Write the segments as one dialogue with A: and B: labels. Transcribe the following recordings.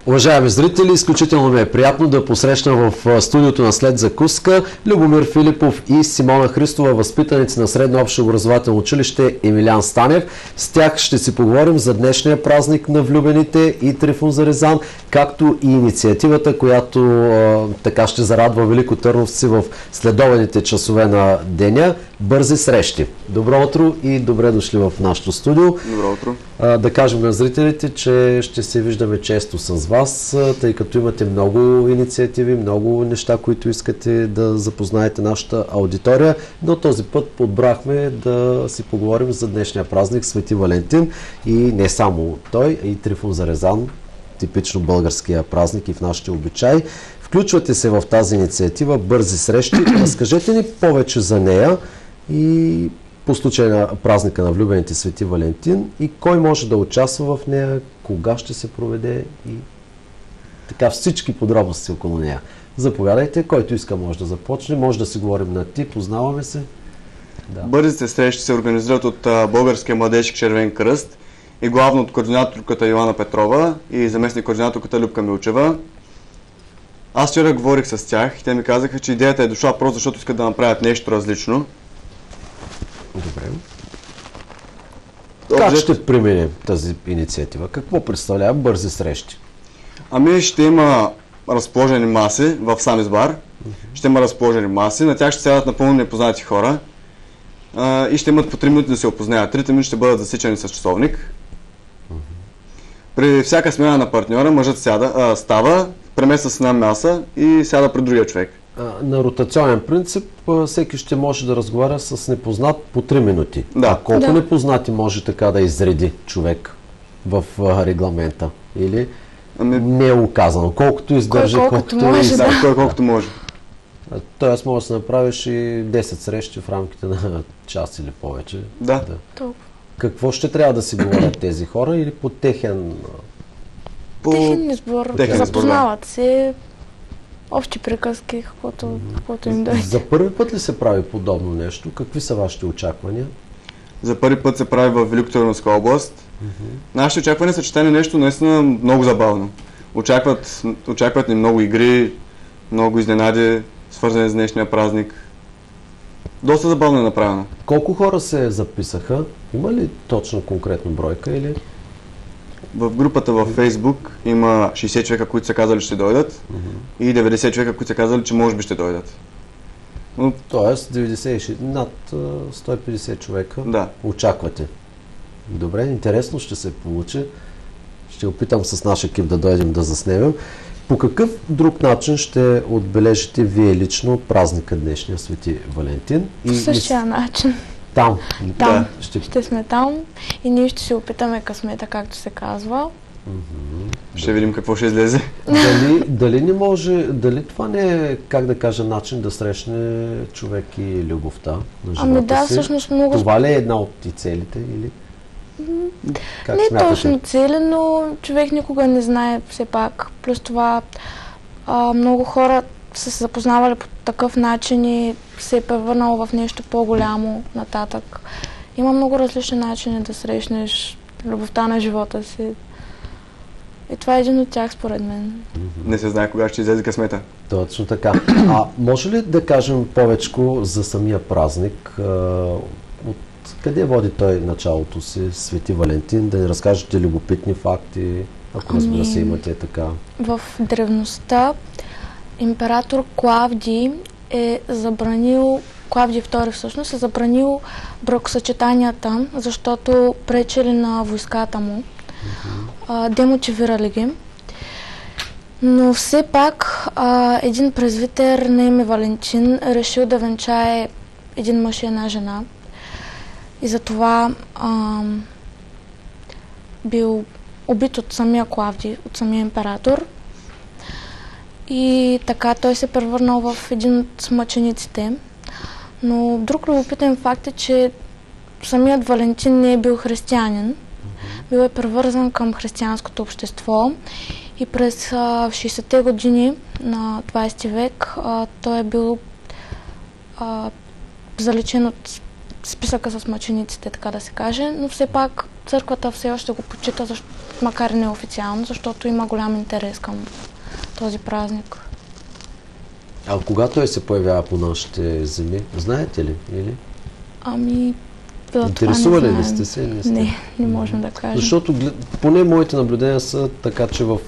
A: Уважаеми зрители, изключително ми е приятно да посрещна в студиото на След закуска Любомир Филипов и Симона Христова, възпитаници на Средно общо образователно училище Емилиан Станев. С тях ще си поговорим за днешния празник на влюбените и Трифон Зарезан, както и инициативата, която така ще зарадва великотърновци в следобедните часове на деня. Бързи срещи! Добро утро и добре дошли в нашото студио.
B: Добро утро!
A: Да кажем на зрителите, че ще се виждаме често с вас, тъй като имате много инициативи, много неща, които искате да запознаете нашата аудитория, но този път подбрахме да си поговорим за днешния празник Свети Валентин и не само той, и Трифон Зарезан, типично българския празник и в нашите обичаи. Включвате се в тази инициатива Бързи срещи. Разкажете ни повече за нея и по случай на празника на влюбените Свети Валентин и кой може да участва в нея, кога ще се проведе и така всички подробности около нея. Заповядайте, който иска може да започне, може да си говорим на ти, познаваме се.
B: Да. Бързите срещи се организират от Българския младежки червен кръст и главно от координаторката Йоана Петрова и заместник координаторката Любка Милчева. Аз вчера говорих с тях и те ми казаха, че идеята е дошла просто защото искат да направят нещо различно.
A: Добре. Как ще преминем тази инициатива? Какво представлява Бързи срещи?
B: Ами ще има разположени маси в сам избар. Ще има разположени маси. На тях ще сядат напълно непознати хора. И ще имат по 3 минути да се опознаят. 3 минути ще бъдат засичани с часовник. При всяка смяна на партньора мъжът става, премества с една маса и сяда при другия човек.
A: На ротационен принцип всеки ще може да разговаря с непознат по 3 минути.
B: Да.
A: А колко непознати може така да изреди човек в регламента? Или не е указано? Колкото издържи, колкото
B: може. Да, колкото може.
A: Тоест може да се направиш и 10 срещи в рамките на час или повече.
B: Да.
A: Какво ще трябва да си говорят тези хора или по техен...
C: Техен избор. Запознават се. Общи приказки, каквото им дойде.
A: За първи път ли се прави подобно нещо? Какви са вашите очаквания?
B: За първи път се прави в Великотърновска област. Нашите очаквания са, че стане нещо наистина много забавно. Очакват ни много игри, много изненади, свързани с днешния празник. Доста забавно е направено.
A: Колко хора се записаха? Има ли точно конкретна бройка или...
B: В групата във Фейсбук има 60 човека, които са казали, че ще дойдат и 90 човека, които са казали, че може би ще дойдат.
A: Тоест 96, над 150 човека очаквате. Добре, интересно ще се получи. Ще опитам с наш екип да дойдем да заснемем. По какъв друг начин ще отбележите вие лично празника днешния Свети Валентин?
C: По същия начин.
A: Там.
C: Да. Ще сме там и ние ще се опитаме късмета, както се казва.
B: Ще видим какво ще излезе.
A: Дали не може, дали това не е, как да кажа, начин да срещне човек и любовта на живота си?
C: Да, всъщност много...
A: Това ли е една от целите или...
C: Не е точно цели, но човек никога не знае все пак. Плюс това много хора са се запознавали по такъв начин и се е превърнало в нещо по-голямо нататък. Има много различни начини да срещнеш любовта на живота си. И това е един от тях, според мен.
B: Не се знае кога ще излезе късмета.
A: Точно така. Може ли да кажем повечко за самия празник? От къде води той началото си, Свети Валентин? Да ни разкажете любопитни факти, ако разбира се имате така.
C: В древността император Клавдий Клавдий II всъщност е забранил бракосъчетанията, защото пречели на войската му. Демотивирали ги. Но все пак един презвитер на име Валентин решил да венчае един мъж и една жена. И затова бил убит от самия Клавдий, от самия император. И така той се превърнал в един от мъчениците. Но друг любопитен факт е, че самият Валентин не е бил християнин. Бил е превързан към християнското общество и през 60-те години на 20 век той е бил заличен от списъка с мъчениците, така да се каже, но все пак църквата все още го почита, макар и неофициално, защото има голям интерес към този празник.
A: А кога той се появява по нашите земи? Знаете ли? Или?
C: Интересували
A: ли сте се?
C: Не можем да кажем.
A: Защото поне моите наблюдения са така, че в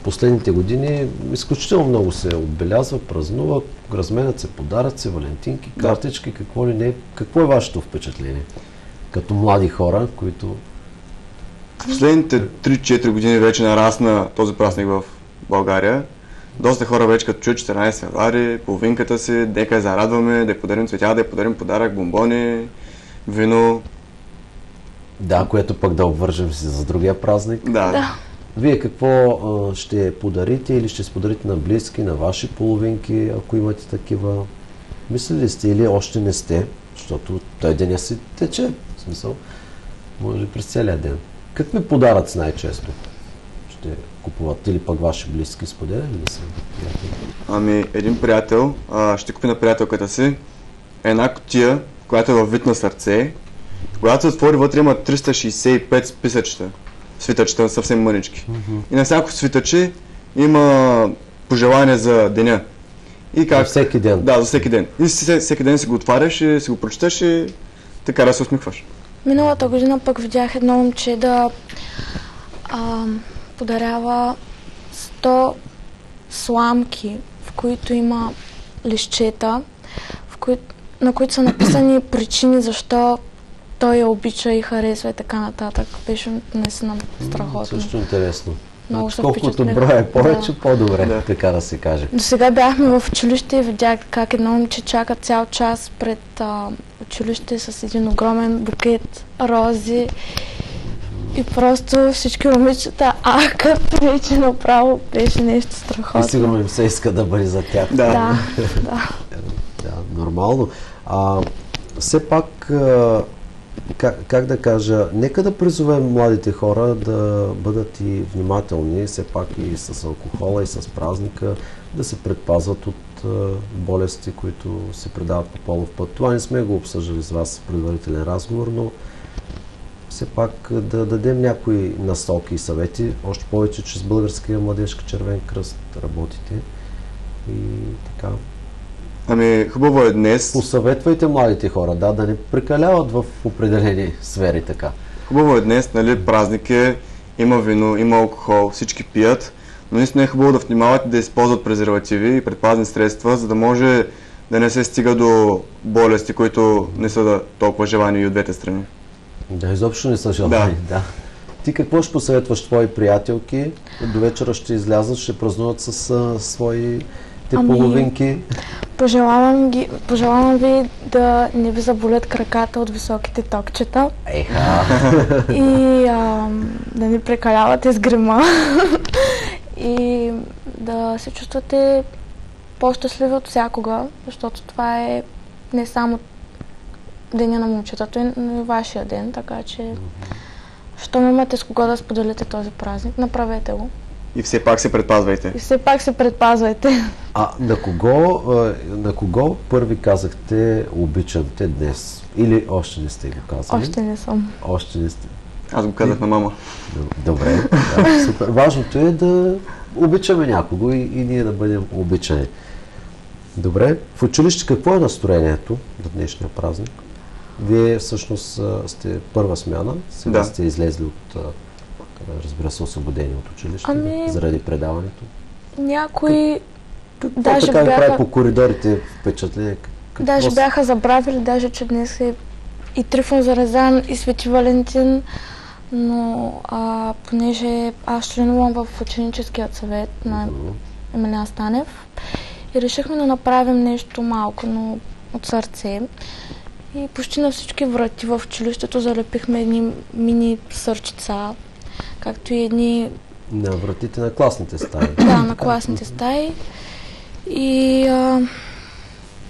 A: последните години изключително много се отбелязва, празнува, разменят се подаръци, валентинки, картички, какво ли не. Какво е вашето впечатление? Като млади хора, които...
B: В последните 3-4 години вече нарасна този празник в България. Доста хора вече като чуят 14 февруари, половинката си, дека я зарадваме, да я подарим цветя, да я подарим подарък, бомбони, вино.
A: Да, което пък да обвържем си за другия празник.
B: Да.
A: Вие какво ще подарите или ще сподарите на близки, на ваши половинки, ако имате такива? Мислили сте или още не сте? Защото той деня си тече, в смисъл, може през целия ден. Какви подаръци най-често ще купуват или пък ваши близки, споделяли ли са?
B: Един приятел ще купи на приятелката си една кутия, която е във вид на сърце. Когато се отвори, вътре има 365 списъчета. Свитъчета съвсем мънички. И на всяко свитъче има пожелания за деня.
A: И как... За всеки ден?
B: Да, за всеки ден. И всеки ден си го отваряш и си го прочиташ и така да се усмихваш.
C: Миналата година пък видях едно момче да подарява 100 сламки, в които има листчета, на които са написани причини защо той я обича и харесва и така нататък. Беше наистина страхотно.
A: Също интересно.
C: Много се
A: колкото броя е повече, по-добре, така да се каже.
C: До сега бяхме в училище и видях как едно момче чака цял час пред училище с един огромен букет рози. И просто всички момичета акат вече направо беше нещо страхотно.
A: И сигурно им се иска да бъде за тях.
C: Да.
A: Нормално. Все пак, как да кажа, нека да призовем младите хора да бъдат и внимателни, все пак и с алкохола, и с празника, да се предпазват от болести, които се предават по полов път. Това не сме го обсъждали с вас в предварителен разговор, но все пак да дадем някои насоки и съвети, още повече, че с Българския младежки червен кръст работите и така.
B: Хубаво е днес.
A: Посъветвайте младите хора, да не прекаляват в определени сфери така.
B: Хубаво е днес, празник е, има вино, има алкохол, всички пият, но наистина е хубаво да внимавате да използват презервативи и предпазни средства, за да може да не се стига до болести, които не са толкова желани и от двете страни.
A: Да, изобщо не са желани, да. Ти какво ще посъветваш твои приятелки? До вечера ще излязат, ще празнуват с своите половинки?
C: Пожелавам ви да не ви заболят краката от високите токчета. И да не прекалявате с грима. И да се чувствате по-щастливи от всякога, защото това е не само деня на момчетата, но и вашия ден, така че щом имате с кого да споделите този празник, направете го.
B: И все пак се предпазвайте.
A: На кого първи казахте обичам те днес? Или още не сте го казали?
C: Още не съм.
A: Още не сте.
B: Аз го казах на мама.
A: Добре, супер. Важното е да обичаме някого и ние да бъдем обичани. Добре, в училище какво е настроението на днешния празник? Вие всъщност сте първа смяна, сега сте излезли от, разбира се, освободени от училище заради предаването.
C: Някои
A: даже бяха по коридорите впечатление.
C: Даже бяха забравили, даже че днес е и Трифон Зарезан, и Свети Валентин, но понеже аз членувам в ученическият съвет на Емилиан Станев и решихме да направим нещо малко, но от сърце. И почти на всички врати в училището залепихме едни мини сърчица, както и едни...
A: На вратите на класните стаи.
C: Да, на класните стаи. И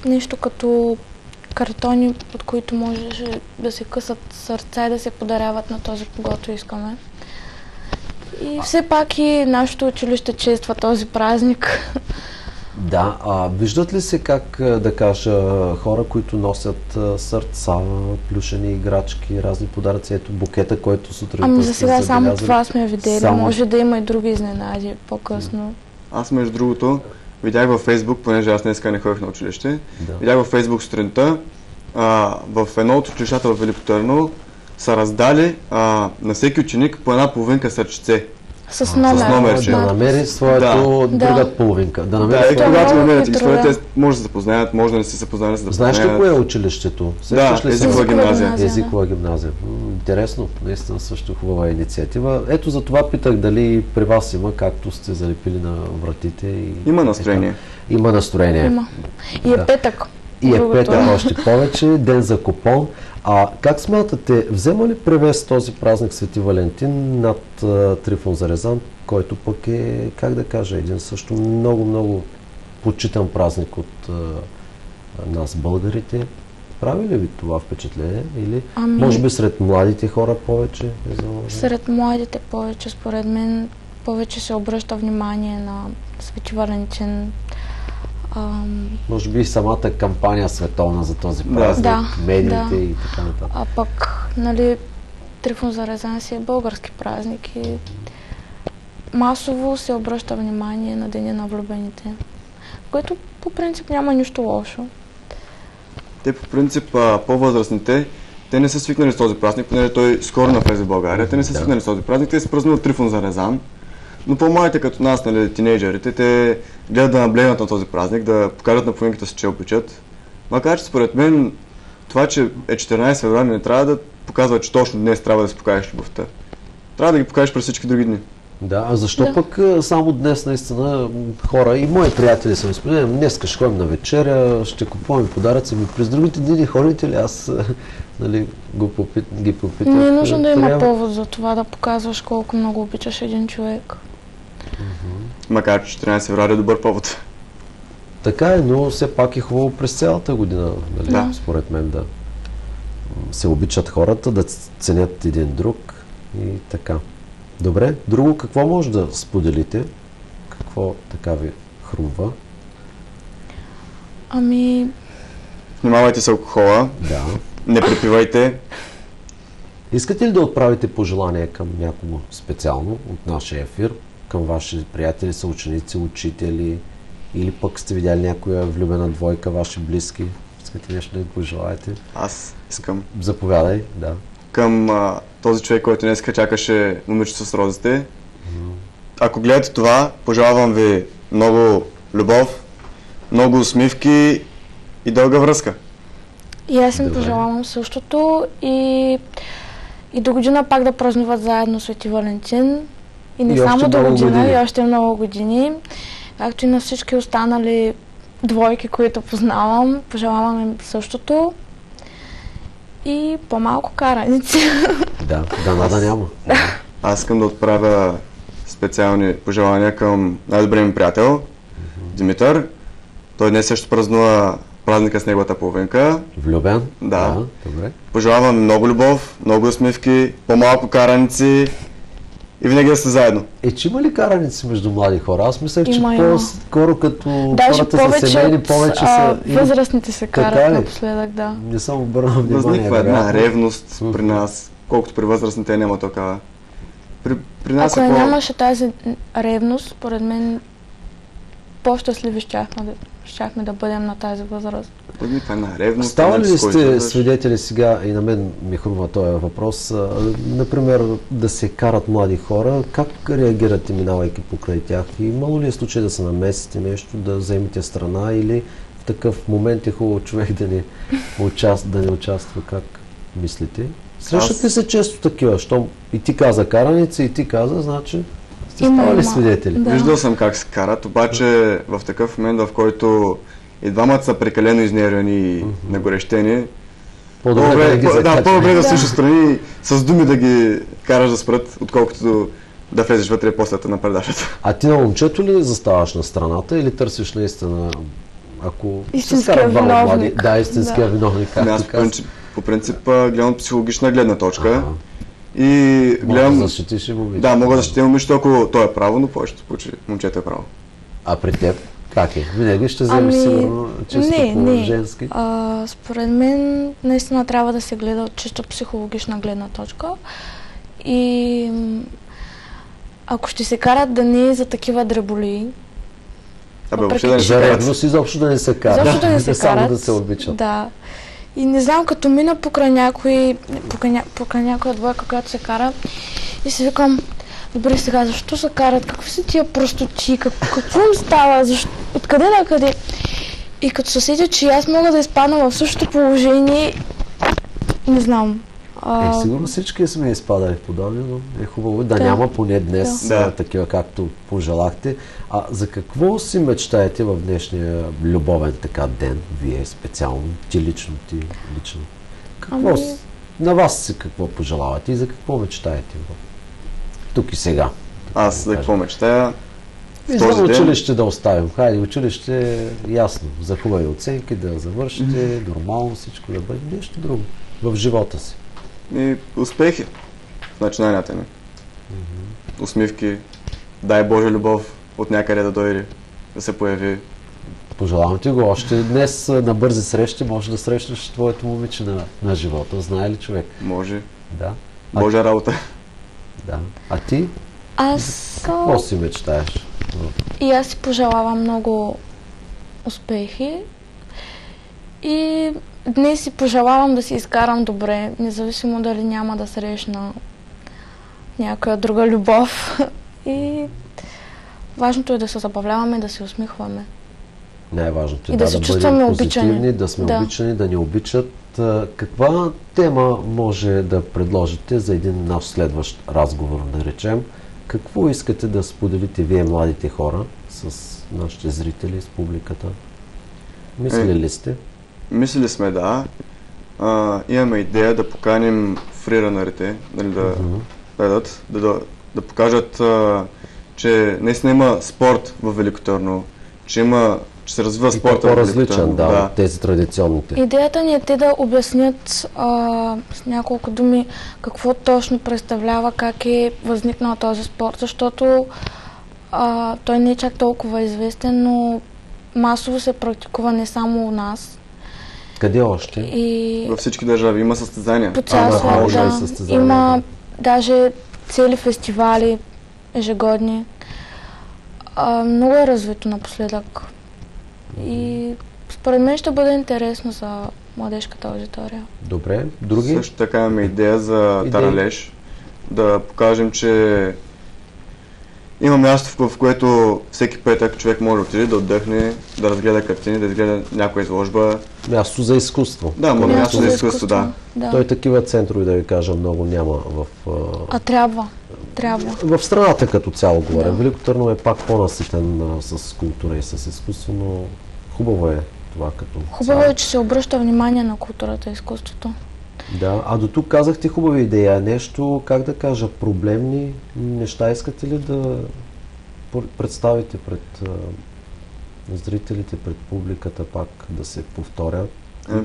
C: нещо като картони, от които можеше да се късат сърца и да се подаряват на този, когото искаме. И все пак и нашето училище чества този празник.
A: Да, виждат ли се как да кажа хора, които носят сърца, плюшени играчки, разни подаръци, ето букета, който сутрин
C: За сега само това сме видели, може да има и други изненади по-късно.
B: Аз между другото видях във Фейсбук, понеже аз днеска не ходих на училище, видях във Фейсбук сутринта, в едно от училищата в Велико Търново са раздали на всеки ученик по една половинка сърчице.
C: С номер.
A: Да намери своето друга половинка.
B: Когато намерят и своите, може да се запознаят, може да не се запознаят.
A: Знаеш ли кое е училището?
B: Езикова гимназия.
A: Езикова гимназия. Интересно, наистина също хубава инициатива. Ето за това питах дали при вас има, както сте залепили на вратите.
B: Има настроение.
A: Има настроение.
C: Има. И е петък.
A: И е петък още повече, ден за купон. Как смятате, взема ли превес този празник Свети Валентин над Трифон Зарезан, който пък е, как да кажа, един също много почитан празник от нас, българите? Прави ли ви това впечатление? Или може би сред младите хора повече?
C: Сред младите повече, според мен, повече се обръща внимание на Свети Валентин.
A: Може би и самата кампания световна за този празник, медиите и така нататък.
C: А пък, нали, Трифон Зарезан си е български празник и масово се обръща внимание на Деня на влюбените, което по принцип няма нищо лошо.
B: Те по принцип по-възрастните, те не са свикнали с този празник, понеже той скоро навлезе в България, те не са свикнали с този празник, те се празнуват Трифон Зарезан. Но по-малите като нас, нали, тинейджерите, те гледат да наблегнат на този празник, да покажат на половинката си, че обичат. Макар че според мен това, че е 14 февруари, не трябва да показва, че точно днес трябва да си покажеш любовта. Трябва да ги покажеш през всички други дни.
A: Да, а защо пък само днес наистина хора и мои приятели са ми споделили, днеска ще ходим на вечеря, ще купуваме подаръци, през другите дни ходите ли? Аз нали, ги попитах.
C: Не е нужно да има повод за това да показваш колко много обичаш един човек.
B: Макар че 14 февруари е добър повод.
A: Така е, но все пак е хубаво през цялата година, нали, според мен, да се обичат хората, да ценят един друг и така. Добре, друго какво може да споделите? Какво така ви хрумва?
B: Внимавайте с алкохола.
A: Да.
B: Не препивайте.
A: Искате ли да отправите пожелания към някого специално от нашия ефир? Към ваши приятели, съученици, учители? Или пък сте видяли някоя влюбена двойка, ваши близки? Искате нещо да пожелаете?
B: Аз искам.
A: Заповядай, да.
B: Към този човек, който днес чакаше момичето с розите. Ако гледате това, пожелавам ви много любов, много усмивки и дълга връзка.
C: И аз им пожелавам същото и до година пак да празнуват заедно Свети Валентин. И не само до година, и още много години. Както и на всички останали двойки, които познавам, пожелавам им същото. И по-малко караници.
A: Да няма.
B: Аз искам да отправя специални пожелания към най-добрия ми приятел, Димитър. Той днес също празнува празника с неговата половинка.
A: Влюбен?
B: Да.
A: Добре.
B: Пожелавам много любов, много усмивки, по-малко караници и винаги да сте заедно.
A: Че има ли караници между млади хора? Аз мисля, че по-скоро като хората са семейни, повече са...
C: Възрастните се карат напоследък, да.
A: Не съм обърнал внимание.
B: Възниква една ревност при нас, колкото при възрастните няма такава. При нас
C: ако нямаше тази ревност, според мен по-щастливи щяхме да бъдем на тази възраст.
B: Възниква една ревност.
A: Ставали ли сте свидетели сега, и на мен ми хрумва този въпрос, например да се карат млади хора, как реагирате минавайки покрай тях? И имало ли е случай да се намесите нещо, да вземете страна или в такъв момент е хубаво човек да не участва, как мислите? Срещат ли се често такива, щом и ти каза караница, и ти каза, значи сте ставали свидетели?
B: Да. Виждал съм как се карат, обаче в такъв момент, в който и двамата са прекалено изнервени и нагорещени, по-добре да слушаш страни и с думи да ги караш да спрат, отколкото да влезеш вътре и после да напредашат.
A: А ти на момчето ли заставаш на страната или търсиш наистина, ако
C: истинския виновник?
A: Да, истинския виновник.
B: Аз по принцип гледам от психологична гледна точка. И гледам...
A: Мога да защитиш и момичето.
B: Да, мога да защитя момичето, ако то е право, но повечето случаи момчето е право.
A: А при теб? Как е? Винаги ще вземеш сигурно чисто женски?
C: Според мен наистина трябва да се гледа от чисто психологична гледна точка. И ако ще се карат, да не е за такива дреболии.
B: Въобще да не се
A: карат. За ревност изобщо да не се карат.
C: Изобщо да не се карат.
A: Само да се обичат.
C: Да. И не знам, като мина покрай някоя двойка, която се кара, и си викам, добре сега, защо се карат? Какви са тия простоти? Какво им става? Откъде на къде? И като се сетя, че аз мога да изпадна в същото положение, не знам.
A: Сигурно всички сме изпадали в подобни, но е хубаво да няма поне днес такива, както пожелахте. А за какво си мечтаете в днешния любовен така ден? Вие специално, ти лично, Какво на вас си какво пожелавате и за какво мечтаете тук и сега?
B: Аз за какво мечтая?
A: Виждам училище да оставим. Хайде, училище е ясно. За хубави оценки, да завършите, нормално всичко да бъде. Нещо друго в живота си.
B: И успехи в начинанията ни. Усмивки, дай Боже любов от някъде да дойде, да се появи.
A: Пожелавам ти го. Още днес на бързи срещи може да срещнеш твоето момиче на живота. Знае ли човек?
B: Може.
A: Да.
B: Божа работа.
A: Да. А ти?
C: Аз...
A: Какво си мечтаеш?
C: И аз си пожелавам много успехи. И днес си пожелавам да си изкарам добре, независимо дали няма да срещна някоя друга любов. И важното е да се забавляваме, да се усмихваме.
A: Най-важното е
C: да се чувстваме
A: позитивни, да сме обичани, да ни обичат. Каква тема може да предложите за един наш следващ разговор, да речем? Какво искате да споделите вие, младите хора, с нашите зрители, с публиката? Мислили ли сте?
B: Мислили сме, да. Имаме идея да поканим фриранърите, да покажат, че наистина има спорт в Велико Търново, че се развива спорта в Велико Търново.
A: Да, тези традиционните.
C: Идеята ни е те да обяснят с няколко думи какво точно представлява, как е възникнал този спорт, защото той не е чак толкова известен, но масово се практикува не само у нас.
A: Къде още?
B: Във всички държави има състезания.
C: По цял свят, има даже цели фестивали ежегодни. Много е развито напоследък. И според мен ще бъде интересно за младежката аудитория.
A: Добре. Други?
B: Също така имаме идея за Таралеж. Да покажем, че има място, в което всеки петък човек може да отиде, да отдъхне, да разгледа картини, да изгледа някоя изложба.
A: Място за изкуство.
B: Да, място за изкуство, да.
A: Той такива центрове, да ви кажа, много няма в...
C: Трябва.
A: В страната като цяло говоря. Велико Търново е пак по-наситен с култура и с изкуство, но хубаво е това като
C: Хубаво е, че се обръща внимание на културата и изкуството.
A: Да, а до тук казахте хубави идеи. Нещо, как да кажа, проблемни неща искате ли да представите пред зрителите, пред публиката, пак да се повторя?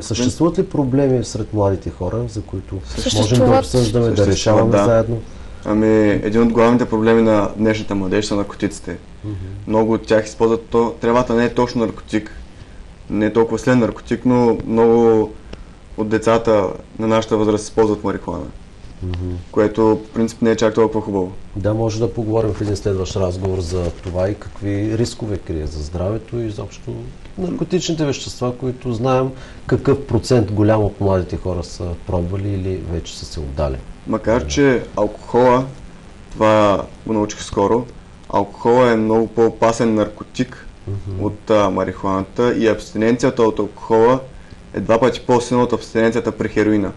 A: Съществуват ли проблеми сред младите хора, за които можем да обсъждаме, да решаваме заедно?
B: Един от главните проблеми на днешната младеж са наркотиците. Много от тях използват тревата не е точно наркотик, не е толкова след наркотик, но много от децата на нашата възраст използват марихуана, което по принцип не е чак толкова хубаво.
A: Да, може да поговорим в един следващ разговор за това и какви рискове крие за здравето и изобщо наркотичните вещества, които знаем какъв процент голям от младите хора са пробвали или вече са се отдали.
B: Макар, че алкохола, това го научих скоро, алкохола е много по-опасен наркотик от марихуаната и абстиненцията от алкохола е 2 пъти по-силна от абстиненцията при хероина.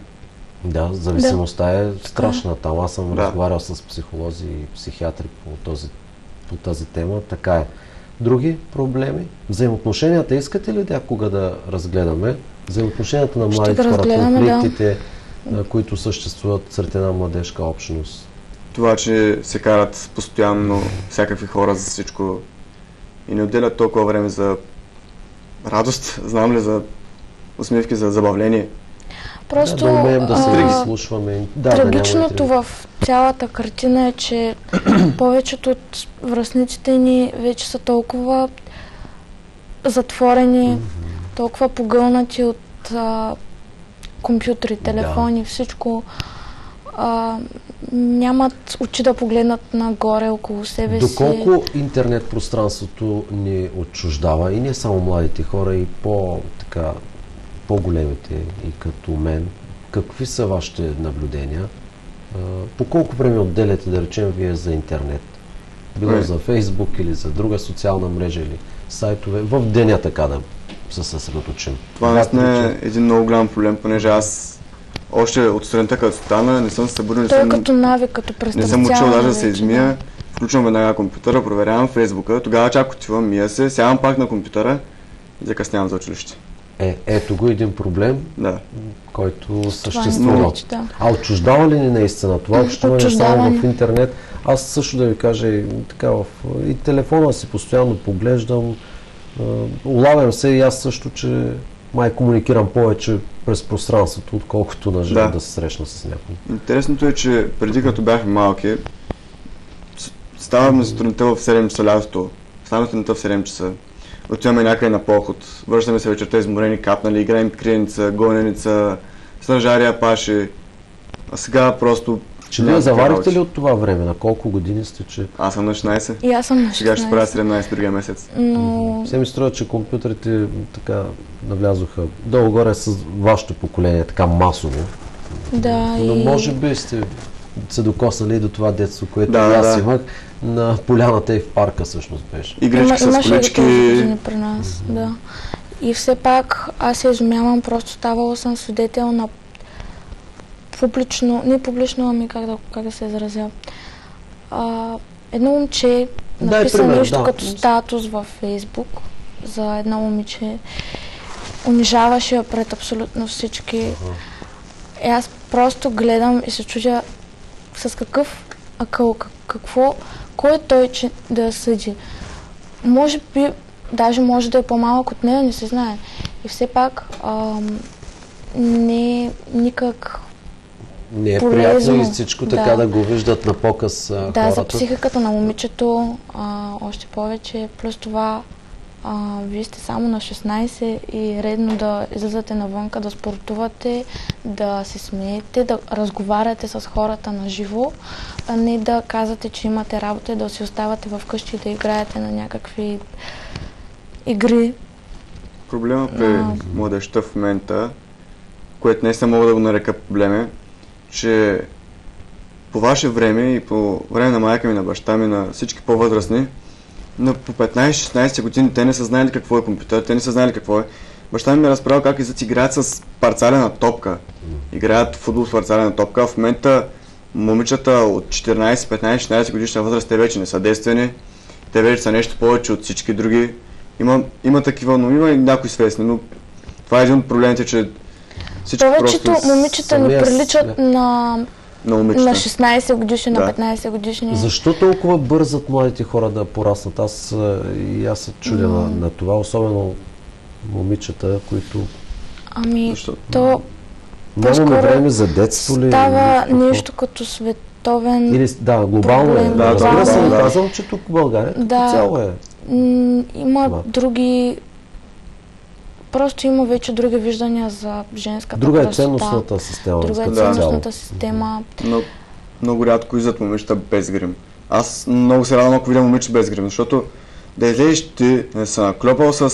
A: Да, зависимостта е страшна. Там аз съм разговарял с психолози и психиатри по тази тема. Така е. Други проблеми? Взаимоотношенията искате ли някога да разгледаме? Взаимоотношенията на младите хора, конфликтите, които съществуват сред една младежка общност?
B: Това, че се карат постоянно всякакви хора за всичко и не отделят толкова време за радост, знам ли, за усмивки, за забавление.
C: Просто
A: да умеем да се изслушваме.
C: Трагичното в цялата картина е, че повечето от връстниците ни вече са толкова затворени, толкова погълнати от компютри, телефони, всичко. Нямат очи да погледнат нагоре около себе си.
A: Доколко интернет пространството ни отчуждава и не само младите хора, и по-големите, и като мен, какви са вашите наблюдения? По колко време отделяте, да речем, вие за интернет? Било за Фейсбук или за друга социална мрежа или сайтове, в деня така да се съсредоточим?
B: Това наистина е един много голям проблем, понеже аз още от сутринта като стана, не съм се събудил,
C: Той е като навик, като
B: не съм учил даже да се измия, включвам веднага компютъра, проверявам Фейсбука, тогава чак отивам, мия се, сядам пак на компютъра и закъснявам за училище.
A: Ето го един проблем, който съществува. А отчуждава ли ни наистина това общуване само в интернет? Аз също да ви кажа, и телефона си постоянно поглеждам, улавям се и аз също, че май комуникирам повече през пространството, отколкото на живо да се срещна с някой.
B: Интересното е, че преди като бяхме малки, ставаме сутринта в 7 часа лятото, ставаме сутринта в 7 часа, отиваме някъде на поход, връщаме се вечерта изморени, капнали, играем криеница, гоненица, стражария, паши, а сега просто...
A: Че вие заварихте ли от това време? На колко години сте, че...
B: Аз съм на 16.
C: И аз съм на 16.
B: Сега ще правя 17 другия месец.
A: Се ми струва, че компютрите така навлязоха долу-горе с вашето поколение, така масово.
C: Да,
A: но може би сте се докоснали и до това детство, което аз имах на поляната и в парка всъщност беше.
B: Игрички с колички.
C: Имаше при нас, да. И все пак аз се изумявам, просто ставала съм свидетел на публично, не публично, ами как да се изразя. Едно момче написа нещо като статус във Фейсбук за едно момиче. Унижаваше я пред абсолютно всички. И аз просто гледам и се чудя с какъв акъл, кой е той, че да я съди. Може би, даже може да е по-малък от нея, не се знае. И все пак не е никак
A: не е приятно и всичко така да го виждат на показ хората.
C: Да, за психиката на момичето още повече. Плюс това вие сте само на 16 и редно да излизате навънка, да спортувате, да се смеете, да разговаряте с хората на живо, а не да казвате, че имате работа и да си оставате вкъщи и да играете на някакви игри.
B: Проблема при младежта в момента, което не мога да го нарека проблем, че по ваше време и по време на майка ми, на баща ми, на всички по-възрастни, по 15-16 години те не са знаели какво е компютър, те не са знаели какво е. Баща ми е разправил как играят с парцалена топка. Играят футбол с парцалена топка. В момента момичета от 14, 15, 16 годишна възраст, те вече не са действени. Те вече са нещо повече от всички други. Има такива, но има и някои свестни, но това е един от проблемите, че всички
C: повечето момичета ни приличат на 16 годишни, на 15 годишни.
A: Защо толкова бързат младите хора да пораснат? Аз се чудя на това, особено момичета, които...
C: то
A: нямаме време за детство ли?
C: Става нещо като световен
A: или, глобално е. Разбира се, казвам, че тук в България цяло е.
C: Има други... Просто има вече други виждания за женската
A: красота. Друга е ценностната система.
C: Друга е ценностната система.
B: Но много рядко излизат момичета без грим. Аз много се радвам, ако видя момиче без грим, защото да излезеш ти не са наклепал с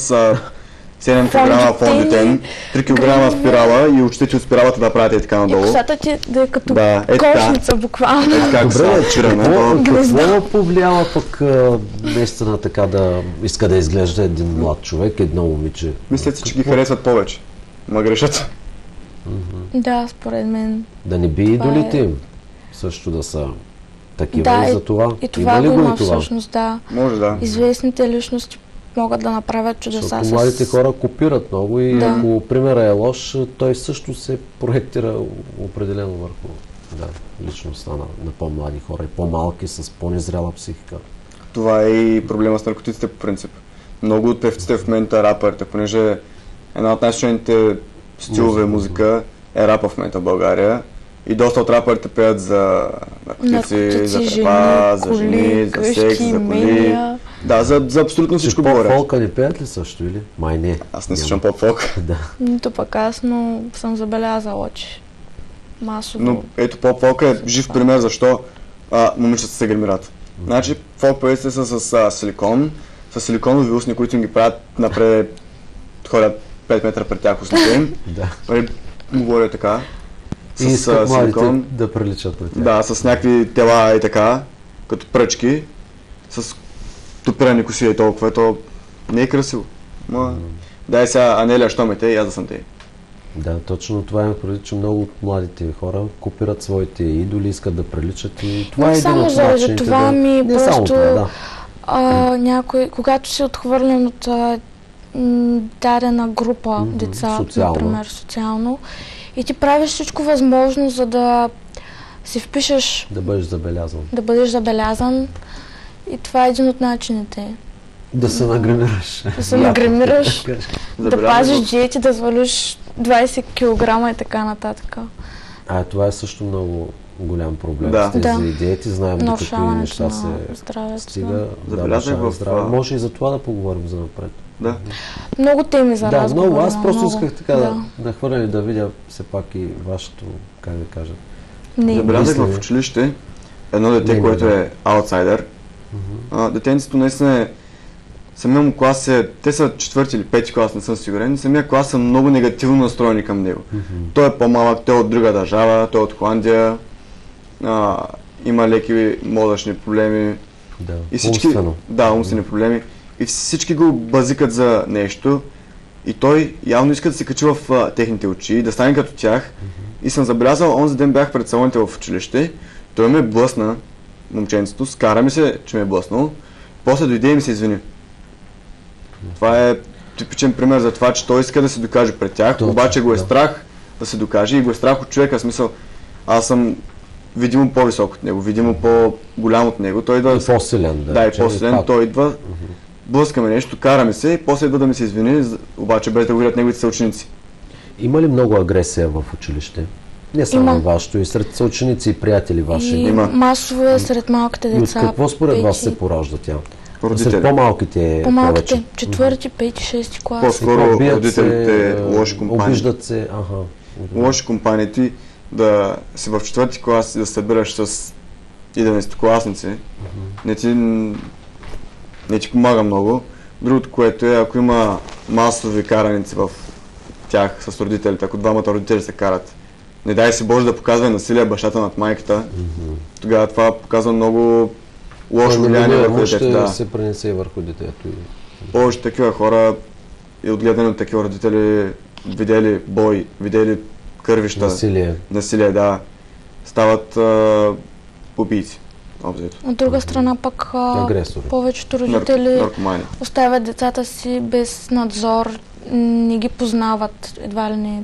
B: 7 кг фондитен, 3 кг спирала и очите ти от спиралата да правите така надолу.
C: И косата ти да е като кошница, буквално.
A: Добре, какво повлиява пък наистина така да иска да изглежда един млад човек, едно момиче?
B: Мисля си, че ги харесват повече. Ма грешат.
C: Да, според мен.
A: Да не би идолите им също да са такива и за това.
C: И това го има всъщност, да.
B: Може да.
C: Известните личности могат да направят чудеса с...
A: Младите хора копират много и ако примерът е лош, той също се проектира определено върху личността на по-млади хора и по-малки с по-незряла психика.
B: Това е и проблема с наркотиците по принцип. Много от певците в момента рапърите, понеже една от най-силните стилове музика е рапа в момента в България. И доста от рапърите пеят за наркотици, за трепа, за жени, за секс, за коли. Да, за абсолютно всичко
A: Че
B: говорят.
A: поп-фолка не пеят ли също или? Май не.
B: Аз не слушам поп-фолк.
A: Да.
C: Нито пък аз, но съм забелязала, че масово.
B: Но ето поп-фолка е жив пример защо момичета се гримират. Значи фолк певиците са с силикон, с силиконови устни, които им ги правят напред, ходят 5 метра пред тях устните им.
A: Да.
B: Говоря така.
A: И искат
B: силикон.
A: младите да приличат на тях.
B: Да, с някакви тела и така, като пръчки, с топирани коси и толкова, ето не е красиво. Дай сега, Анелия, що ме те, и аз да съм те.
A: Да, точно това имах предвид, че много от младите хора копират своите идоли, искат да приличат и това
C: Не
A: е един
C: само
A: от
C: заради
A: начините
C: това ми
A: Не само
C: просто
A: това, да.
C: някой, когато си отхвърлен от дадена група деца,
A: социално.
C: например социално, и ти правиш всичко възможно, за да си впишеш,
A: Да бъдеш забелязан.
C: да бъдеш забелязан, и това е един от начините.
A: Да се нагримираш.
C: Да се нагримираш, да
B: Забелязан
C: пазиш
B: в-
C: диети, да свалиш 20 кг и така нататък.
A: Това е също много голям проблем.
B: Да.
A: С тези
C: Да.
A: диети, знаем до какви
C: Нарушаването
A: неща
C: на
A: се
C: здравето.
A: стига.
C: Да.
B: Забелязах
A: нарушава
B: в,
A: здраве. Може и за това да поговорим за напред.
B: Да.
C: Много теми за
A: Да,
C: разговор.
A: много. Аз просто
C: много.
A: исках така да хвърля и да видя все пак и вашето, как да кажа.
C: Не.
B: Забелязах
A: Мисля,
B: в училище едно дете,
A: Не,
B: което
A: да.
B: е аутсайдер. Детенцето наистина е, самия му клас е, те са 4 или 5 клас, не съм сигурен, самия клас са много негативно настроени към него. Той е по-малък, той е от друга държава, той е от Холандия, има леки мозъчни проблеми.
A: Да,
B: И всички,
A: умствено.
B: да, умствени проблеми. И всички го базикат за нещо. И той явно иска да се качи в техните очи, да стане като тях. И съм забелязал, онзи ден бях пред салоните в училище, той ме блъсна, момченцето, скара ми се, че ме е блъснал. После дойде и ми се извини. Това е типичен пример за това, че той иска да се докаже пред тях,
A: Точно,
B: обаче го е
A: да.
B: страх да се докаже и го е страх от човека. В смисъл, аз съм видимо по-висок от него, видимо по-голям от него. Той идва
A: И по-силен.
B: да, и
A: че
B: по-силен,
A: пак-
B: той идва, блъскаме нещо, кара ми се и после идва да ми се извини, обаче без да го видят неговите съученици.
A: Има ли много агресия в училище? Не само
C: Има.
A: в вашето, и сред съученици и приятели ваши.
C: И
B: Има.
C: масово е сред малките
A: И от
C: деца.
A: какво според вас
C: пети-
A: се поражда тя?
B: Родители.
A: Сред по-малките
C: По-малките,
A: повече.
C: 4, 5, 6 клас.
B: По-скоро
A: Бият
B: родителите,
A: се,
B: лоши компании.
A: Обиждат се,
B: Лоши компании, ти да си в 4-ти клас и да се събираш с 11-класници, не ти помага много. Другото, което е, ако има масови караници в тях с родителите, ако двамата родители се карат, не дай си Боже да показва насилие бащата над майката, тогава това показва много лошо влияние върху детето.
A: ще
B: Да.
A: се пренесе и върху детето.
B: Повече такива хора и отгледани от такива родители, видели бой, видели кървища,
A: Насилие.
B: да, стават убийци. Обзето.
C: От друга страна пък
A: Агресори.
C: повечето родители
B: Наркомани.
C: оставят децата си без надзор, не ги познават, едва ли не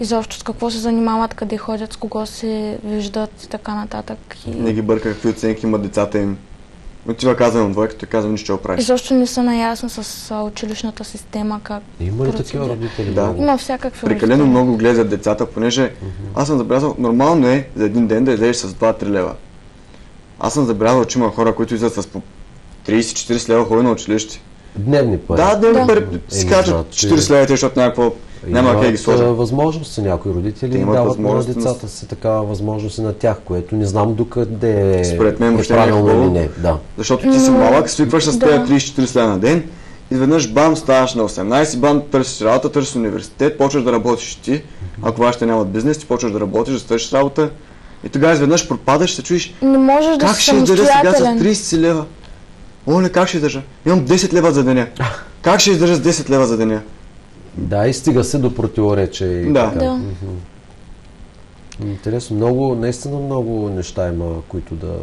C: изобщо с какво се занимават, къде ходят, с кого се виждат и така нататък.
B: Не ги бърка какви оценки имат децата им. Отива казваме на двойката и казвам нищо оправиш.
C: Изобщо не са наясно с училищната система, как
A: Има ли
C: процедира.
A: такива родители?
B: Да.
A: много?
C: Има всякакви
B: Прекалено
C: родители.
B: много гледат децата, понеже аз съм забелязал, нормално е за един ден да излезеш с 2-3 лева. Аз съм забелязал, че има хора, които излизат с по 30-40 лева ходи на училище.
A: Дневни пари.
B: Да, дневни
C: Да.
B: пари си кажат
A: значи-
B: 40 лева, защото няма къде ги сложат.
A: Възможности някои родители
B: Те имат
A: дават на
B: възможност,
A: децата си такава възможност и на тях, което не знам докъде
B: Според мен въобще не е
A: правилно
B: хубаво.
A: или не. Да.
B: Защото ти си малък, свикваш с
C: Да.
B: тези 30-40 лева на ден, изведнъж бам, ставаш на 18, бам, търсиш работа, търсиш университет, почваш да работиш ти. Ако вашите нямат бизнес, ти почваш да работиш, да свършиш работа. И тогава изведнъж пропадаш, се чуеш,
C: Не можеш да
B: как
C: си
B: ще издържа сега с
C: самостоятелен.
B: 30 лева? Оле, как ще издържа? Имам 10 лева за деня. Как ще издържа с 10 лева за деня?
A: Да, и стига се до противоречие. И
B: Да.
A: така.
C: Да.
A: Интересно, много, наистина много неща има, които да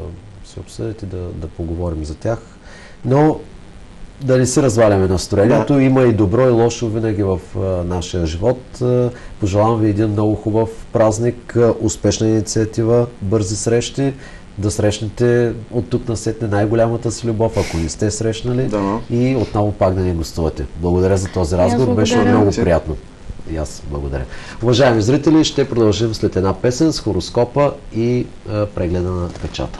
A: се обсъдят и да поговорим за тях. Но да не си разваляме настроението.
B: Да.
A: Има и добро и лошо винаги в нашия живот. Пожелавам ви един много хубав празник, успешна инициатива, бързи срещи, да срещнете от тук насетне най-голямата си любов, ако не сте срещнали,
B: Дано.
A: и отново пак да ни гостувате. Благодаря за този разговор, беше
C: благодаря.
A: много приятно. И аз благодаря. Уважаеми зрители, ще продължим след една песен с хороскопа и прегледа на печата.